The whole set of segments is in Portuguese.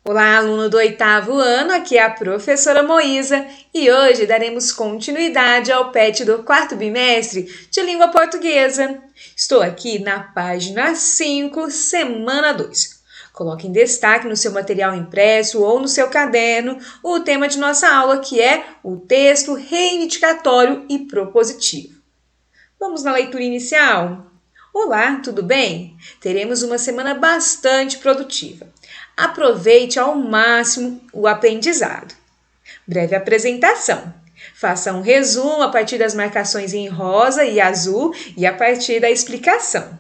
Olá, aluno do 8º ano, aqui é a professora Moísa e hoje daremos continuidade ao PET do 4º bimestre de Língua Portuguesa. Estou aqui na página 5, semana 2. Coloque em destaque no seu material impresso ou no seu caderno o tema de nossa aula, que é o texto reivindicatório e propositivo. Vamos na leitura inicial? Olá, tudo bem? Teremos uma semana bastante produtiva. Aproveite ao máximo o aprendizado. Breve apresentação. Faça um resumo a partir das marcações em rosa e azul e a partir da explicação.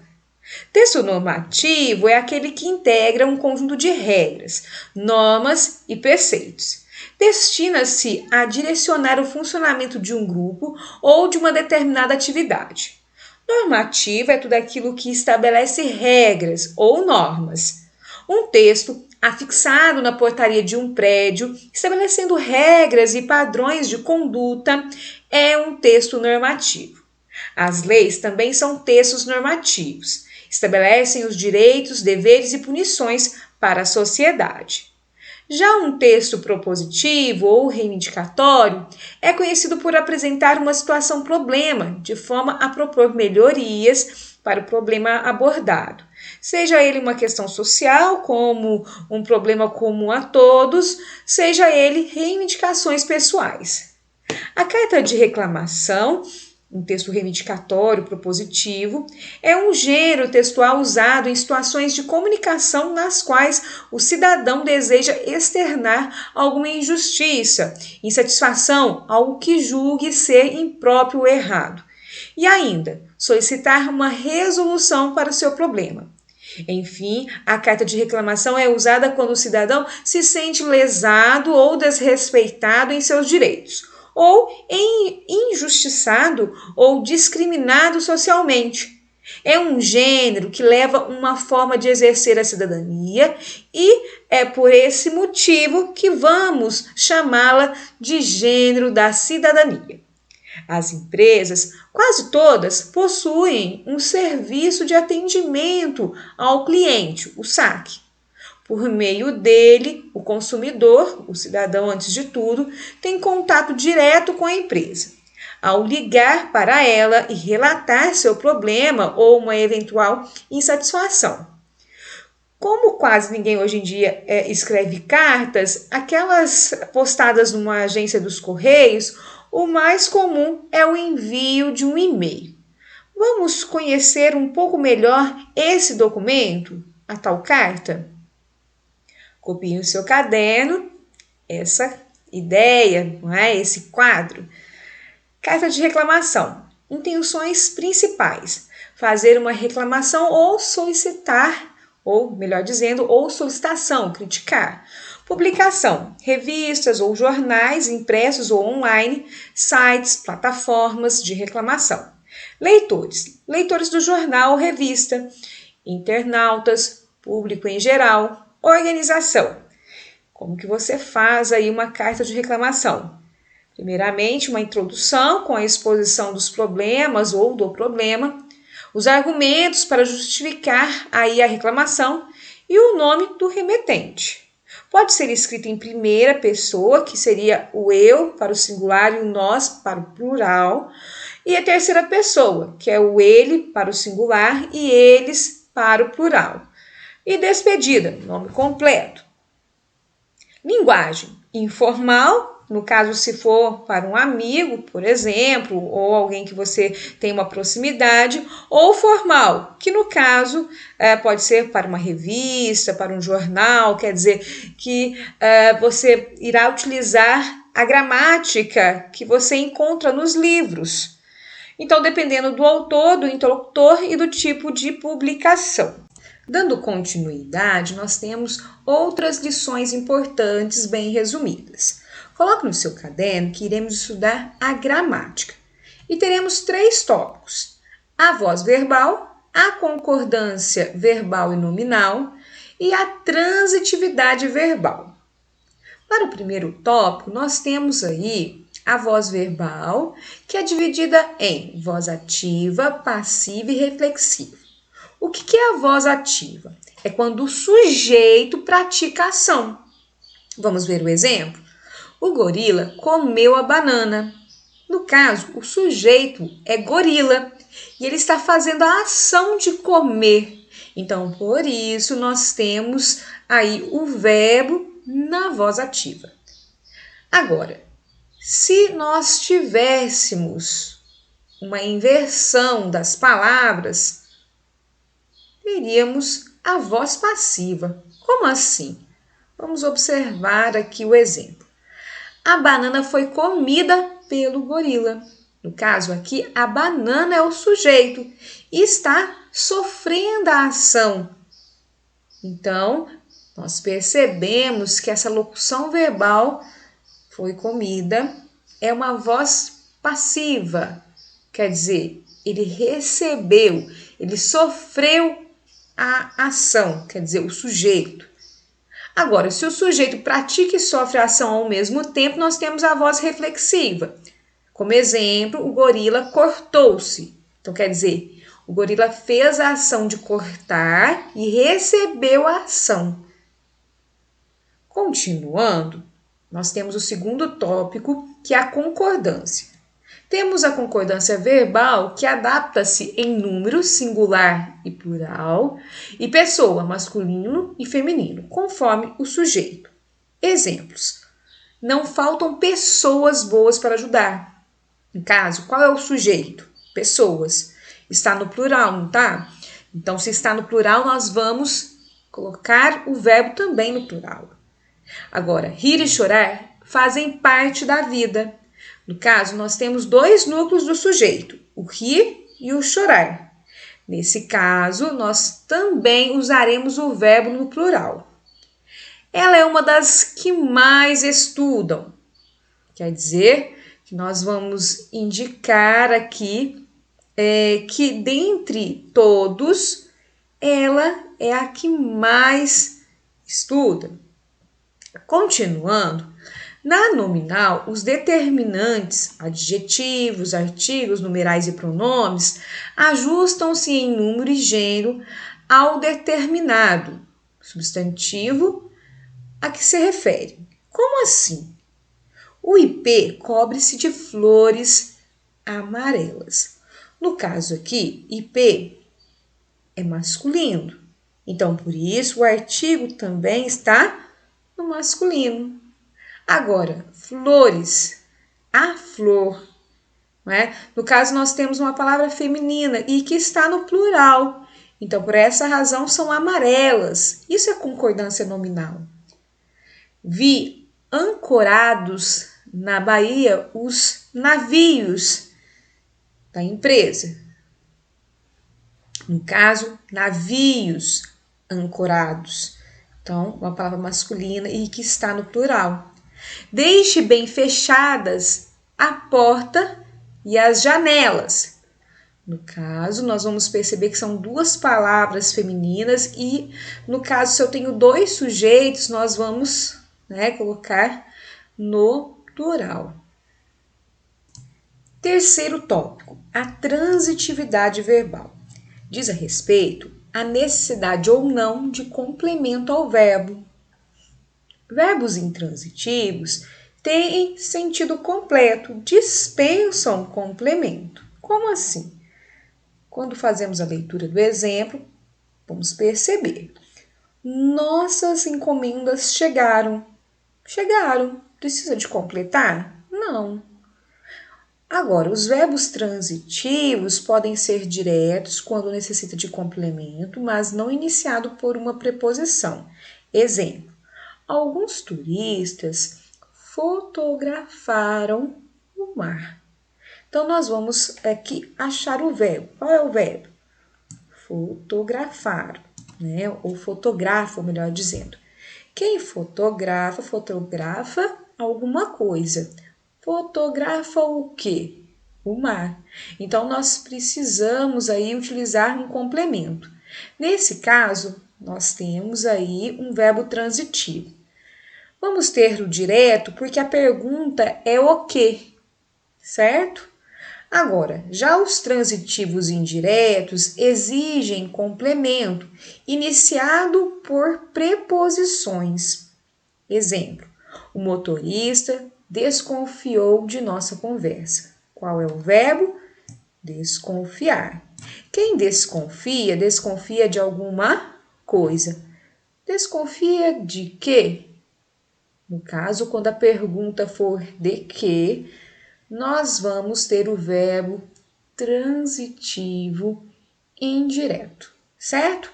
Texto normativo é aquele que integra um conjunto de regras, normas e preceitos. Destina-se a direcionar o funcionamento de um grupo ou de uma determinada atividade. Normativo é tudo aquilo que estabelece regras ou normas. Um texto afixado na portaria de um prédio, estabelecendo regras e padrões de conduta, é um texto normativo. As leis também são textos normativos. Estabelecem os direitos, deveres e punições para a sociedade. Já um texto propositivo ou reivindicatório é conhecido por apresentar uma situação-problema, de forma a propor melhorias para o problema abordado. Seja ele uma questão social, como um problema comum a todos, seja ele reivindicações pessoais. A carta de reclamação, um texto reivindicatório propositivo, é um gênero textual usado em situações de comunicação nas quais o cidadão deseja externar alguma injustiça, insatisfação, algo que julgue ser impróprio ou errado. E ainda, solicitar uma resolução para o seu problema. Enfim, a carta de reclamação é usada quando o cidadão se sente lesado ou desrespeitado em seus direitos, ou injustiçado ou discriminado socialmente. É um gênero que leva uma forma de exercer a cidadania e é por esse motivo que vamos chamá-la de gênero da cidadania. As empresas, quase todas, possuem um serviço de atendimento ao cliente, o saque. Por meio dele, o consumidor, o cidadão antes de tudo, tem contato direto com a empresa. Ao ligar para ela e relatar seu problema ou uma eventual insatisfação. Como quase ninguém hoje em dia escreve cartas, aquelas postadas numa agência dos Correios, o mais comum é o envio de um e-mail. Vamos conhecer um pouco melhor esse documento, a tal carta? Copie no seu caderno essa ideia, não é? Esse quadro. Carta de reclamação. Intenções principais. Fazer uma reclamação ou solicitar, ou melhor dizendo, ou solicitação, criticar. Publicação. Revistas ou jornais impressos ou online, sites, plataformas de reclamação. Leitores. Leitores do jornal ou revista. Internautas, público em geral. Organização. Como que você faz aí uma carta de reclamação? Primeiramente, uma introdução com a exposição dos problemas ou do problema, os argumentos para justificar aí a reclamação e o nome do remetente. Pode ser escrito em primeira pessoa, que seria o eu para o singular e o nós para o plural, e a terceira pessoa, que é o ele para o singular e eles para o plural. E despedida, nome completo. Linguagem informal, no caso se for para um amigo, por exemplo, ou alguém que você tem uma proximidade, ou formal, que no caso pode ser para uma revista, para um jornal, quer dizer que você irá utilizar a gramática que você encontra nos livros. Então, dependendo do autor, do interlocutor e do tipo de publicação. Dando continuidade, nós temos outras lições importantes bem resumidas. Coloque no seu caderno que iremos estudar a gramática. E teremos 3 tópicos: a voz verbal, a concordância verbal e nominal e a transitividade verbal. Para o primeiro tópico, nós temos aí a voz verbal, que é dividida em voz ativa, passiva e reflexiva. O que é a voz ativa? é quando o sujeito pratica a ação. Vamos ver o exemplo? O gorila comeu a banana. No caso, o sujeito é gorila e ele está fazendo a ação de comer. Então, por isso, nós temos aí o verbo na voz ativa. Agora, se nós tivéssemos uma inversão das palavras, teríamos a voz passiva. Como assim? Vamos observar aqui o exemplo. A banana foi comida pelo gorila. No caso aqui, a banana é o sujeito e está sofrendo a ação. Então, nós percebemos que essa locução verbal foi comida é uma voz passiva. Quer dizer, ele recebeu, ele sofreu a ação, quer dizer, o sujeito. Agora, se o sujeito pratica e sofre a ação ao mesmo tempo, nós temos a voz reflexiva. Como exemplo, o gorila cortou-se. Então, quer dizer, o gorila fez a ação de cortar e recebeu a ação. Continuando, nós temos o segundo tópico, que é a concordância. Temos a concordância verbal, que adapta-se em número singular e plural, e pessoa, masculino e feminino, conforme o sujeito. Exemplos: não faltam pessoas boas para ajudar. No caso, qual é o sujeito? Pessoas. Está no plural, não tá? Então, se está no plural, nós vamos colocar o verbo também no plural. Agora, rir e chorar fazem parte da vida. No caso, nós temos dois núcleos do sujeito, o rir e o chorar. Nesse caso, nós também usaremos o verbo no plural. Ela é uma das que mais estudam. Quer dizer que nós vamos indicar aqui que dentre todos, ela é a que mais estuda. Continuando, na nominal, os determinantes, adjetivos, artigos, numerais e pronomes ajustam-se em número e gênero ao determinado substantivo a que se refere. Como assim? O ipê cobre-se de flores amarelas. No caso aqui, ipê é masculino. Então, por isso, o artigo também está no masculino. Agora, flores, a flor, né? No caso, nós temos uma palavra feminina e que está no plural. Então, por essa razão, são amarelas. Isso é concordância nominal. Vi ancorados na Bahia os navios da empresa. No caso, navios ancorados. Então, uma palavra masculina e que está no plural. Deixe bem fechadas a porta e as janelas. No caso, nós vamos perceber que são duas palavras femininas e, no caso, se eu tenho dois sujeitos, nós vamos colocar no plural. Terceiro tópico, a transitividade verbal. Diz a respeito à necessidade ou não de complemento ao verbo. Verbos intransitivos têm sentido completo, dispensam complemento. Como assim? Quando fazemos a leitura do exemplo, vamos perceber. Nossas encomendas chegaram. Chegaram. Precisa de completar? Não. Agora, os verbos transitivos podem ser diretos quando necessita de complemento, mas não iniciado por uma preposição. Exemplo: alguns turistas fotografaram o mar. Então, nós vamos aqui achar o verbo. Qual é o verbo? Fotografar, ou fotografa, melhor dizendo. Quem fotografa alguma coisa. Fotografa o quê? O mar. Então, nós precisamos aí utilizar um complemento. Nesse caso, nós temos aí um verbo transitivo. Vamos ter o direto porque a pergunta é o quê, certo? Agora, já os transitivos indiretos exigem complemento, iniciado por preposições. Exemplo: o motorista desconfiou de nossa conversa. Qual é o verbo? Desconfiar. Quem desconfia, desconfia de alguma coisa. Desconfia de quê? No caso, quando a pergunta for de quê, nós vamos ter o verbo transitivo indireto, certo?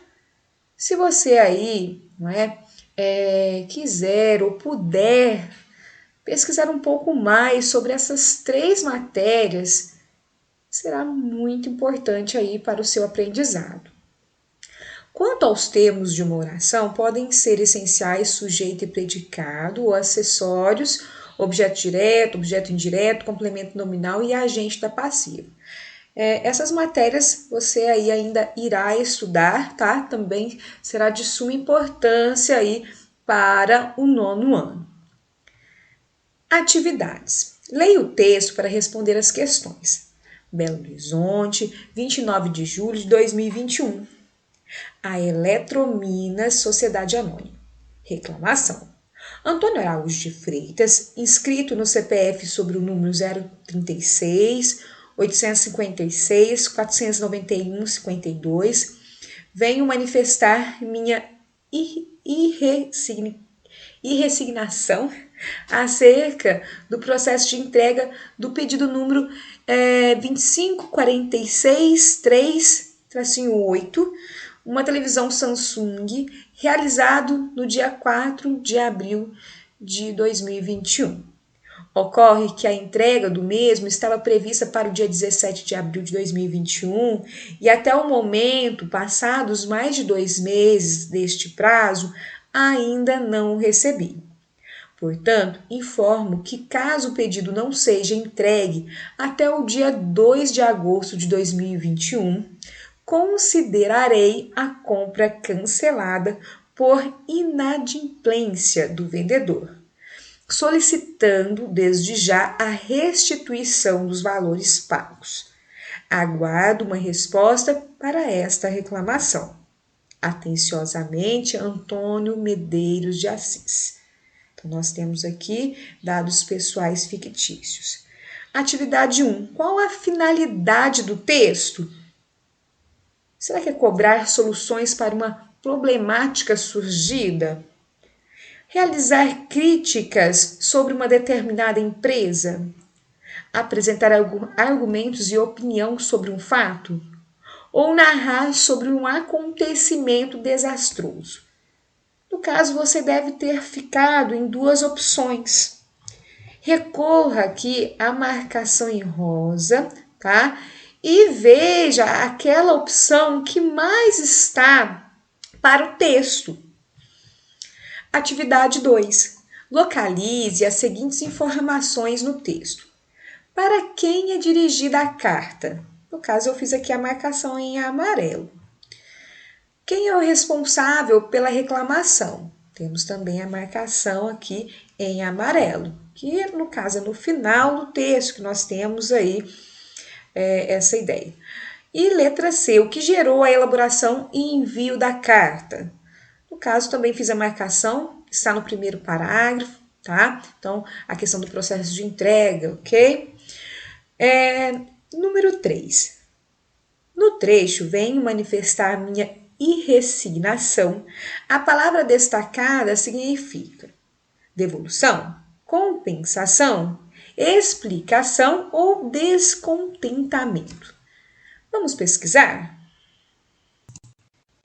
Se você aí, quiser ou puder pesquisar um pouco mais sobre essas 3 matérias, será muito importante aí para o seu aprendizado. Quanto aos termos de uma oração, podem ser essenciais sujeito e predicado ou acessórios, objeto direto, objeto indireto, complemento nominal e agente da passiva. Essas matérias você aí ainda irá estudar, tá? Também será de suma importância aí para o 9º ano. Atividades. Leia o texto para responder as questões. Belo Horizonte, 29 de julho de 2021. A Eletrominas Sociedade Anônima. Reclamação. Antônio Araújo de Freitas, inscrito no CPF sobre o número 036 856 491 52, venho manifestar minha irresignação acerca do processo de entrega do pedido número 25463-8, uma televisão Samsung, realizado no dia 4 de abril de 2021. Ocorre que a entrega do mesmo estava prevista para o dia 17 de abril de 2021 e até o momento, passados mais de 2 meses deste prazo, ainda não o recebi. Portanto, informo que caso o pedido não seja entregue até o dia 2 de agosto de 2021, considerarei a compra cancelada por inadimplência do vendedor, solicitando desde já a restituição dos valores pagos. Aguardo uma resposta para esta reclamação. Atenciosamente, Antônio Medeiros de Assis. Então, nós temos aqui dados pessoais fictícios. Atividade 1. Qual a finalidade do texto? Será que é cobrar soluções para uma problemática surgida? Realizar críticas sobre uma determinada empresa? Apresentar argumentos e opinião sobre um fato? Ou narrar sobre um acontecimento desastroso? No caso, você deve ter ficado em 2 opções. Recorra aqui à marcação em rosa, tá? E veja aquela opção que mais está para o texto. Atividade 2. Localize as seguintes informações no texto. Para quem é dirigida a carta? No caso, eu fiz aqui a marcação em amarelo. Quem é o responsável pela reclamação? Temos também a marcação aqui em amarelo, que no caso é no final do texto que nós temos aí essa ideia. E letra C, o que gerou a elaboração e envio da carta? No caso, também fiz a marcação, está no primeiro parágrafo, tá? Então, a questão do processo de entrega, ok? Número 3. No trecho, venho manifestar minha irresignação. A palavra destacada significa devolução, compensação, explicação ou descontentamento. Vamos pesquisar?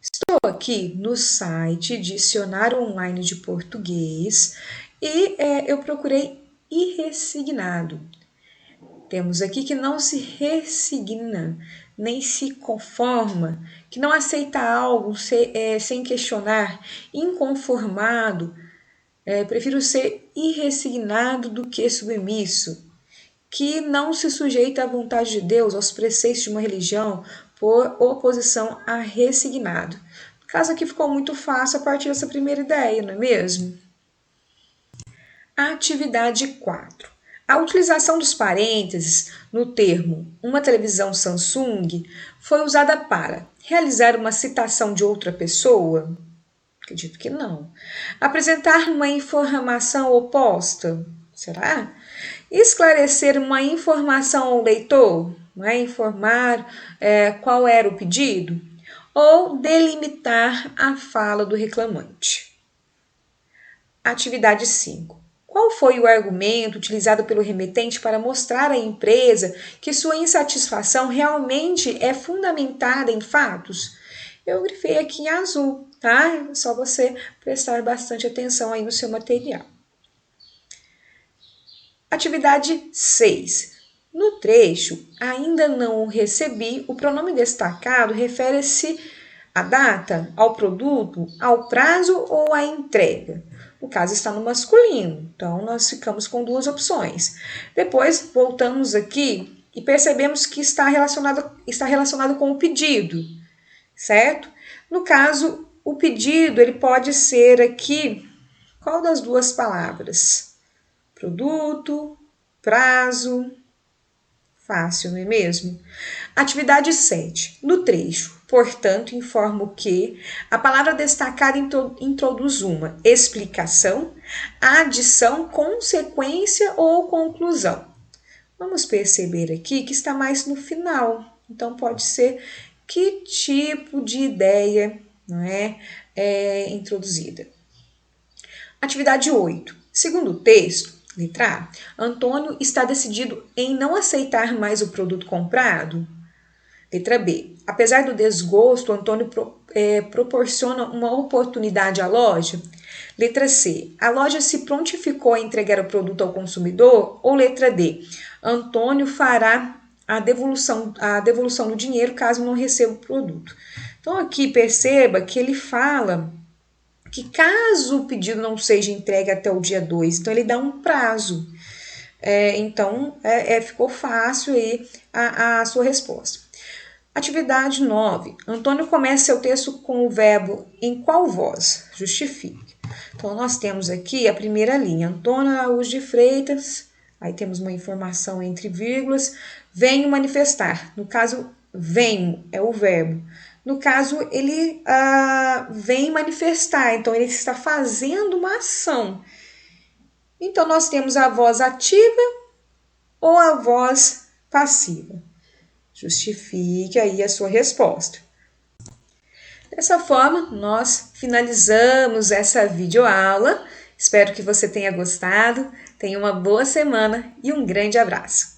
Estou aqui no site Dicionário Online de Português e eu procurei irresignado. Temos aqui que não se resigna, nem se conforma, que não aceita algo sem questionar, inconformado. Prefiro ser irresignado do que submisso, que não se sujeita à vontade de Deus, aos preceitos de uma religião, por oposição a resignado. No caso aqui ficou muito fácil a partir dessa primeira ideia, não é mesmo? Atividade 4. A utilização dos parênteses no termo uma televisão Samsung foi usada para realizar uma citação de outra pessoa? Acredito que não. Apresentar uma informação oposta? Será? Esclarecer uma informação ao leitor? Não é? Informar qual era o pedido? Ou delimitar a fala do reclamante? Atividade 5. Qual foi o argumento utilizado pelo remetente para mostrar à empresa que sua insatisfação realmente é fundamentada em fatos? Eu grifei aqui em azul, tá? É só você prestar bastante atenção aí no seu material. Atividade 6. No trecho, ainda não o recebi, o pronome destacado refere-se à data, ao produto, ao prazo ou à entrega. O caso está no masculino, então nós ficamos com duas opções. Depois voltamos aqui e percebemos que está relacionado com o pedido, certo? No caso, o pedido ele pode ser aqui, qual das duas palavras? Produto, prazo, fácil, não é mesmo? Atividade 7. No trecho, portanto, informo que a palavra destacar introduz uma explicação, adição, consequência ou conclusão. Vamos perceber aqui que está mais no final. Então, pode ser que tipo de ideia, não é introduzida. Atividade 8. Segundo o texto, letra A, Antônio está decidido em não aceitar mais o produto comprado? Letra B. Apesar do desgosto, Antônio proporciona uma oportunidade à loja? Letra C. A loja se prontificou a entregar o produto ao consumidor? Ou letra D. Antônio fará a devolução do dinheiro caso não receba o produto. Então aqui perceba que ele fala que caso o pedido não seja entregue até o dia 2, então ele dá um prazo. Então, ficou fácil aí a sua resposta. Atividade 9. Antônio começa seu texto com o verbo em qual voz? Justifique. Então, nós temos aqui a primeira linha. Antônio Araújo de Freitas, aí temos uma informação entre vírgulas. Venho manifestar. No caso, venho é o verbo. No caso, ele vem manifestar, então ele está fazendo uma ação. Então, nós temos a voz ativa ou a voz passiva. Justifique aí a sua resposta. Dessa forma, nós finalizamos essa videoaula. Espero que você tenha gostado. Tenha uma boa semana e um grande abraço.